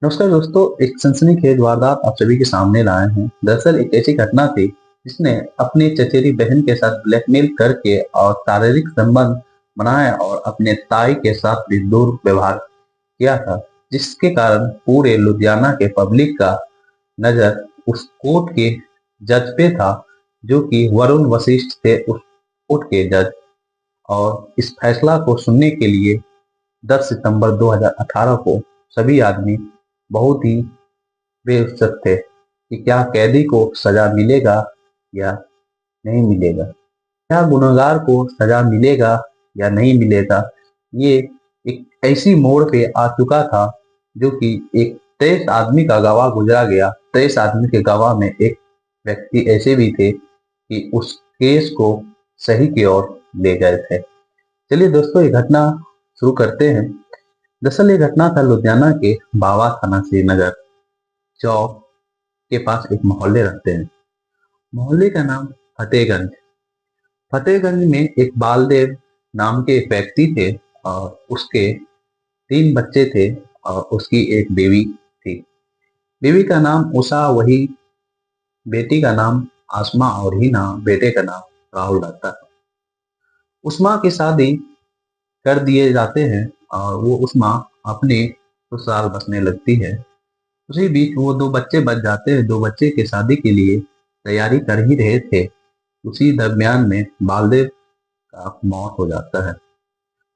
नमस्कार दोस्तों, एक सनसनीखेज वारदात आप सभी के सामने लाए हैं। दरअसल एक ऐसी घटना थी जिसने अपनी चचेरी बहन के साथ ब्लैकमेल करके और शारीरिक संबंध बनाया और अपने ताई के साथ भी दुर्व्यवहार किया था, जिसके कारण पूरे लुधियाना के पब्लिक का नजर उस कोर्ट के जज पे था, जो कि वरुण वशिष्ठ थे उस कोर्ट के जज। और इस फैसला को सुनने के लिए 10 सितंबर 2018 को सभी आदमी बहुत ही बेउत्सुक थे कि क्या कैदी को सजा मिलेगा या नहीं मिलेगा, क्या गुनहगार को सजा मिलेगा या नहीं मिलेगा। ये एक ऐसी मोड़ पे आ चुका था जो कि एक 23 आदमी का गवाह गुजरा गया। 23 आदमी के गवाह में एक व्यक्ति ऐसे भी थे कि उस केस को सही की ओर ले गए थे। चलिए दोस्तों, ये घटना शुरू करते हैं। दरअसल ये घटना था लुधियाना के बावा थाना श्रीनगर चौक के पास एक मोहल्ले रहते हैं। मोहल्ले का नाम फतेहगंज। फतेहगंज में एक बालदेव नाम के एक व्यक्ति थे और उसके 3 बच्चे थे और उसकी एक बेबी थी। बेबी का नाम उषा, वही बेटी का नाम आसमा और हीना, बेटे का नाम राहुल रहता है। उस्मा की शादी कर दिए जाते हैं और वो उस्मा अपने ससुराल बसने लगती है। उसी बीच वो 2 बच्चे बच जाते हैं। 2 बच्चे की शादी के लिए तैयारी कर ही रहे थे। उसी दरमियान में बालदेव का मौत हो जाता है।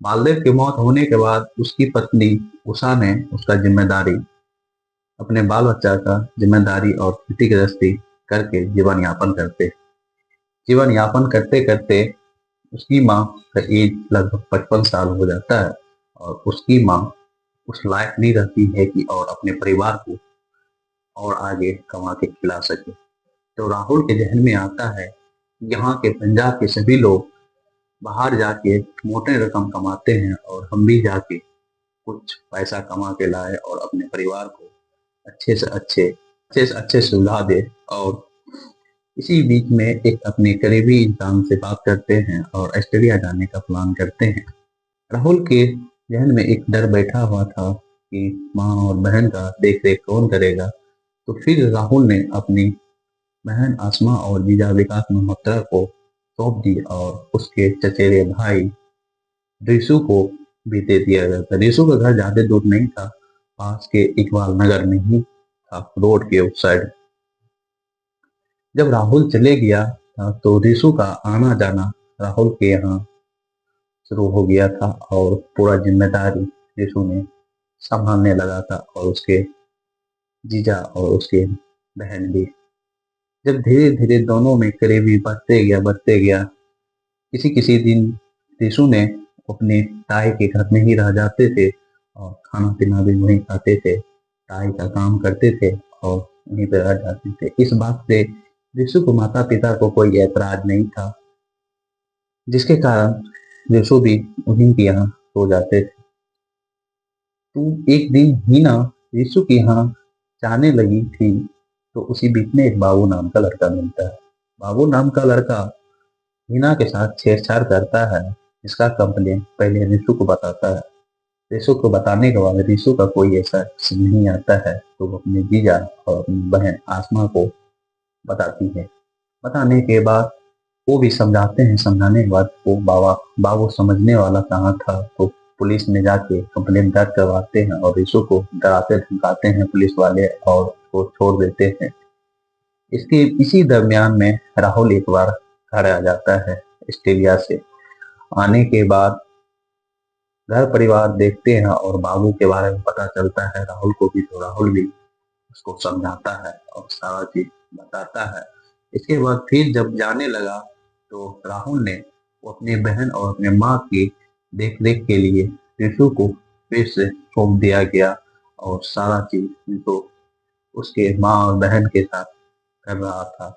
बालदेव की मौत होने के बाद उसकी पत्नी उषा ने उसका जिम्मेदारी, अपने बाल बच्चा का जिम्मेदारी और खेती गृहस्थी करके जीवन यापन करते। जीवन यापन करते करते उसकी माँ का एज लगभग 55 साल हो जाता है और उसकी माँ उस लायक नहीं रहती है कि और अपने परिवार को और आगे कमा के खिला सके। तो राहुल के जहन में आता है कि यहाँ के पंजाब के सभी लोग बाहर जाके मोटे रकम कमाते हैं और हम भी जाके कुछ पैसा कमा के लाए और अपने परिवार को अच्छे से सुविधा दे। और इसी बीच में एक अपने करीबी इंसान से बात करते हैं और ऑस्ट्रेलिया जाने का प्लान करते हैं। राहुल के जहन में एक डर बैठा हुआ था कि माँ और बहन का देख रेख कौन करेगा। तो फिर राहुल ने अपनी बहन आसमा और जीजा विकास मल्होत्रा को सौंप दी और उसके चचेरे भाई रिशु को भी दे दिया गया था। रिशु का घर ज्यादा दूर नहीं था, पास के इकबाल नगर में ही था, रोड के उस साइड। जब राहुल चले गया था तो रिशु का आना जाना राहुल के यहाँ शुरू हो गया था और पूरा जिम्मेदारी रिशु ने संभालने लगा था और उसके जीजा और उसके बहन भी। जब धीरे धीरे दोनों में करीबी बढ़ते गया, किसी किसी दिन रिशु ने अपने ताई के घर में ही रह जाते थे और खाना पीना भी वहीं खाते थे, ताई का काम करते थे और वहीं पे रह जाते थे। इस बात से रिशु को माता पिता को कोई ऐतराज नहीं था, जिसके कारण रिशु भी उन्हीं के यहाँ सो जाते थे। तो एक दिन हीना रिशु के यहाँ जाने लगी थी तो उसी बीच में एक बाबू नाम का लड़का मिलता है। बाबू नाम का लड़का हीना के साथ छेड़छाड़ करता है, जिसका कंप्लेन पहले रिशु को बताता है। रिशु को बताने के बाद रिशु का कोई ऐसा सीन नहीं आता है तो वो अपने जीजा और अपनी बहन आसमा को बताती है। बताने के बाद वो भी समझाते हैं। समझाने के बाद वो बाबू समझने वाला कहाँ था, तो पुलिस में जाके कंप्लेन दर्ज करवाते हैं और रिशु को डराते धमकाते हैं पुलिस वाले और उसको छोड़ देते हैं। इसके इसी दरमियान में राहुल एक बार घर आ जाता है ऑस्ट्रेलिया से। आने के बाद घर परिवार देखते हैं और बाबू के बारे में पता चलता है राहुल को भी, तो राहुल भी उसको समझाता है और सारा चीज बताता है। इसके बाद फिर जब जाने लगा तो राहुल ने वो अपनी बहन और अपने माँ की देख रेख के लिए रिशु को फिर से सौंप दिया गया और सारा चीज तो उसके माँ और बहन के साथ कर रहा था।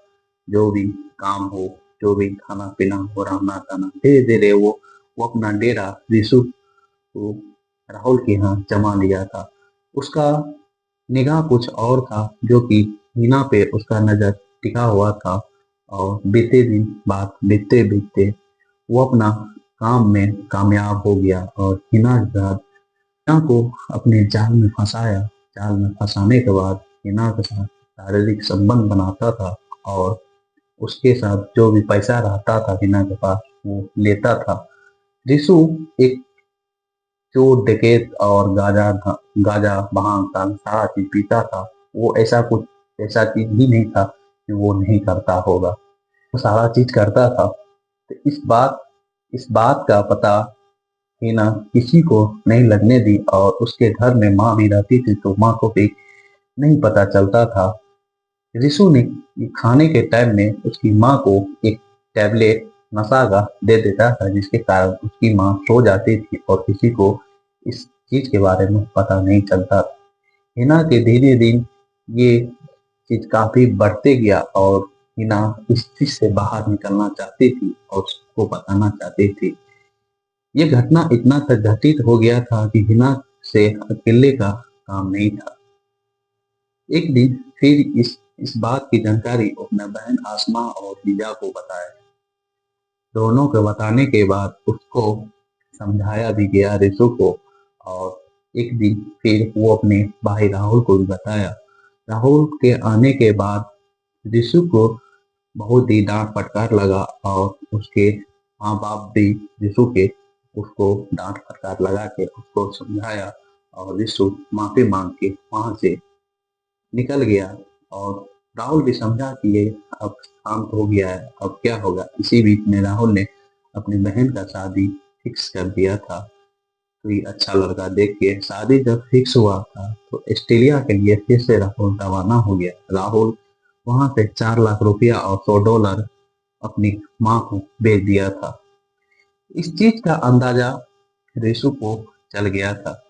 जो भी काम हो, जो भी खाना पीना हो, रहना खाना, धीरे धीरे वो अपना डेरा रिशु को राहुल के यहाँ जमा लिया था। उसका निगाह कुछ और था, जो कि हीना पे उसका नजर टिका हुआ था। और बीते दिन बाद बीतते बीतते वो अपना काम में कामयाब हो गया और हीना के साथ हीना को अपने जाल में फंसाया जाल में फंसाने के बाद हिना के साथ शारीरिक संबंध बनाता था और उसके साथ जो भी पैसा रहता था हिना के पास वो लेता था। रिसु एक चोर डकैत और गाजा भांग का सारा चीज पीता था। वो ऐसा चीज ही नहीं था कि वो नहीं करता होगा, वो सारा चीज करता था। तो इस बात का पता हिना किसी को नहीं लगने दी और उसके घर में माँ भी रहती थी तो माँ को भी नहीं पता चलता था। रिसु ने खाने के टाइम में उसकी माँ को एक टैबलेट नशा का दे देता था जिसके कारण उसकी माँ सो जाती थी और किसी को इस चीज के बारे में पता नहीं चलता था। हिना के धीरे दिन ये चीज काफी बढ़ते गया और हिना इस चीज से बाहर निकलना चाहती थी और सबको बताना चाहती थी। ये घटना इतना तक घटित हो गया था कि हिना से अकेले का काम नहीं था। एक दिन फिर इस बात की जानकारी अपना बहन आसमा और हिजा को बताया। दोनों के बताने के बाद उसको समझाया भी गया रिसु को। और एक दिन फिर वो अपने भाई राहुल को भी बताया। राहुल के आने के बाद रिसु को बहुत ही डांट फटकार लगा और उसके माँ बाप भी रिसु के उसको डांट फटकार लगा के उसको समझाया और रिसु माफी मांग के वहां से निकल गया। और राहुल भी समझा कि ये अब शांत हो गया है, अब क्या होगा। इसी बीच में राहुल ने अपनी बहन का शादी फिक्स कर दिया था। कोई अच्छा लड़का देख के शादी जब फिक्स हुआ था तो ऑस्ट्रेलिया के लिए फिर से राहुल रवाना हो गया। राहुल वहां से 4 लाख रुपया और $100 अपनी माँ को भेज दिया था। इस चीज का अंदाजा रिशु को चल गया था,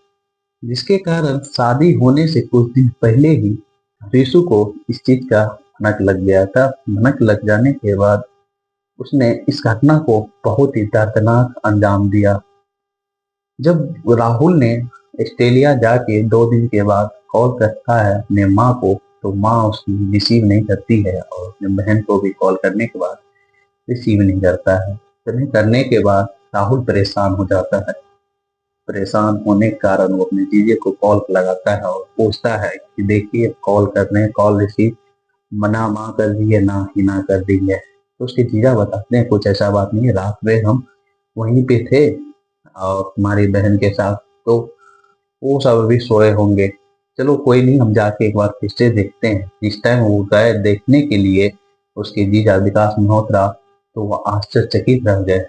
जिसके कारण शादी होने से कुछ दिन पहले ही रिशु को इस चीज का भनक लग गया था। भनक लग जाने के बाद उसने इस घटना को बहुत ही दर्दनाक अंजाम दिया। जब राहुल ने ऑस्ट्रेलिया जाके 2 दिन के बाद कॉल करता है अपने माँ को तो माँ उसकी रिसीव नहीं करती है और अपने बहन को भी कॉल करने के बाद रिसीव नहीं करता है। तो नहीं करने के बाद राहुल परेशान हो जाता है। परेशान होने के कारण वो अपने जीजे को कॉल लगाता है और पूछता है कि देखिए कॉल करने कॉल रिसीव मना माँ कर दी है ना ही ना कर दी है। तो उसके जीजा बताते हैं कुछ ऐसा बात नहीं है, रात में हम वहीं पे थे और तुम्हारी बहन के साथ, तो वो सब अभी सोए होंगे। चलो कोई नहीं, हम जाके एक बार फिर से देखते हैं। इस टाइम वो गए देखने के लिए उसके जीजा विकास मल्होत्रा, तो वो आश्चर्यचकित रह गए।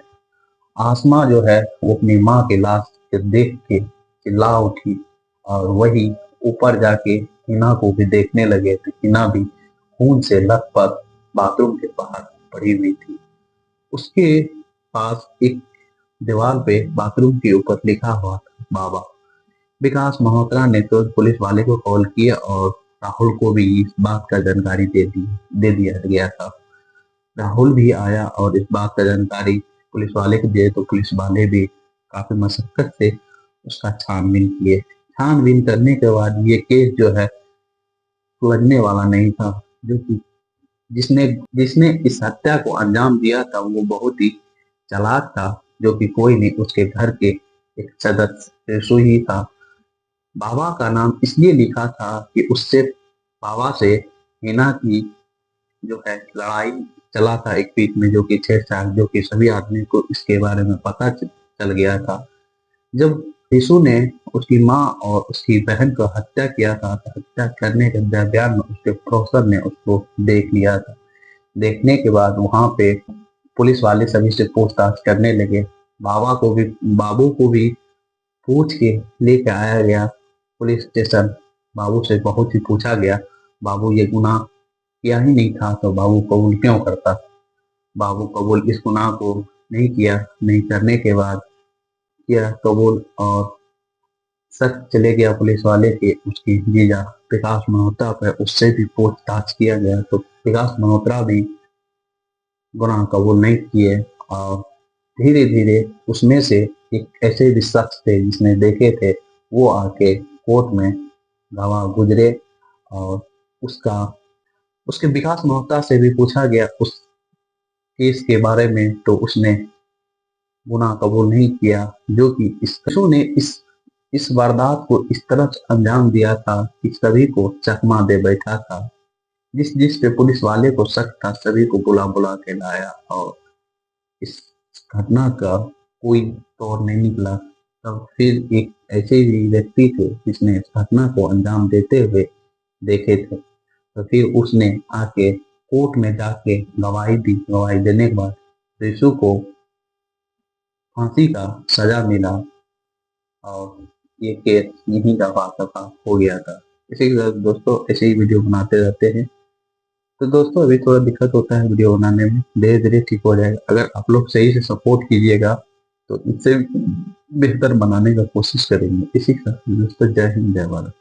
आसमा जो है वो अपनी माँ की लाश के देख के चिल्ला उठी और वही ऊपर जाके हिना को भी देखने लगे तो हिना भी खून से लथपथ बाथरूम के बाहर पड़ी हुई थी। उसके पास एक दीवार पे बाथरूम के ऊपर लिखा हुआ था बाबा। विकास मल्होत्रा ने तो पुलिस वाले को कॉल किया और राहुल को भी इस बात का जानकारी दे दिया गया था। राहुल भी आया और इस बात का जानकारी पुलिस वाले को दिए तो पुलिस वाले भी काफी मशक्कत से उसका छानबीन किए। छानबीन करने के बाद ये केस जो है सुलझने वाला नहीं था, जो कि जिसने जिसने इस हत्या को अंजाम दिया था वो बहुत ही चालाक था, जो कि कोई नहीं उसके घर के एक सदस्य रिशु ही था। बाबा का नाम इसलिए लिखा था कि उससे बाबा से हिना की जो है लड़ाई चला था एक बीच में, जो कि छेड़छाड़, जो कि सभी आदमी को इसके बारे में पता चल गया था। जब यीशु ने उसकी माँ और उसकी बहन को हत्या किया था तो हत्या करने के दरमियान में उसके प्रोफेसर ने उसको देख लिया था। देखने के बाद वहां पे पुलिस वाले सभी से पूछताछ करने लगे। बाबू को भी पूछ के लेके आया गया पुलिस स्टेशन। बाबू से बहुत ही पूछा गया, बाबू ये गुनाह किया ही नहीं था तो बाबू कबूल क्यों करता। बाबू कबूल इस गुनाह को नहीं किया, नहीं करने के बाद किया कबूल। और शक चले गया पुलिस वाले के उसकी जीजा विकास मल्होत्रा पर, उससे भी पूछताछ किया गया तो विकास मल्होत्रा भी गुनाह कबूल नहीं किए। और धीरे धीरे उसमें से एक ऐसे भी शख्स थे जिसने देखे थे, वो आके कोर्ट में गवाह गुजरे। और उसका उसके विकास मल्होत्रा से भी पूछा गया उस केस के बारे में तो उसने गुनाह कबूल नहीं किया, जो कि इस ने इस वारदात को इस तरह से अंजाम दिया था कि सभी को चकमा दे बैठा था। जिस जिस पे पुलिस वाले को शक था सभी को बुला बुला के लाया और इस घटना का कोई तौर नहीं निकला। तब फिर एक ऐसे ही व्यक्ति थे जिसने इस घटना को अंजाम देते हुए देखे थे, तो फिर उसने आके कोर्ट में जाके गवाही दी। गवाही देने के बाद यीशु को फांसी का सजा मिला और ये केस यहीं का वाकफा हो गया था। इसी के साथ दोस्तों ऐसे ही वीडियो बनाते रहते हैं। तो दोस्तों अभी थोड़ा दिक्कत होता है वीडियो बनाने में, धीरे धीरे ठीक हो जाएगा। अगर आप लोग सही से सपोर्ट कीजिएगा तो इससे बेहतर बनाने का कोशिश करेंगे। इसी के साथ दोस्तों जय हिंद जय भारत।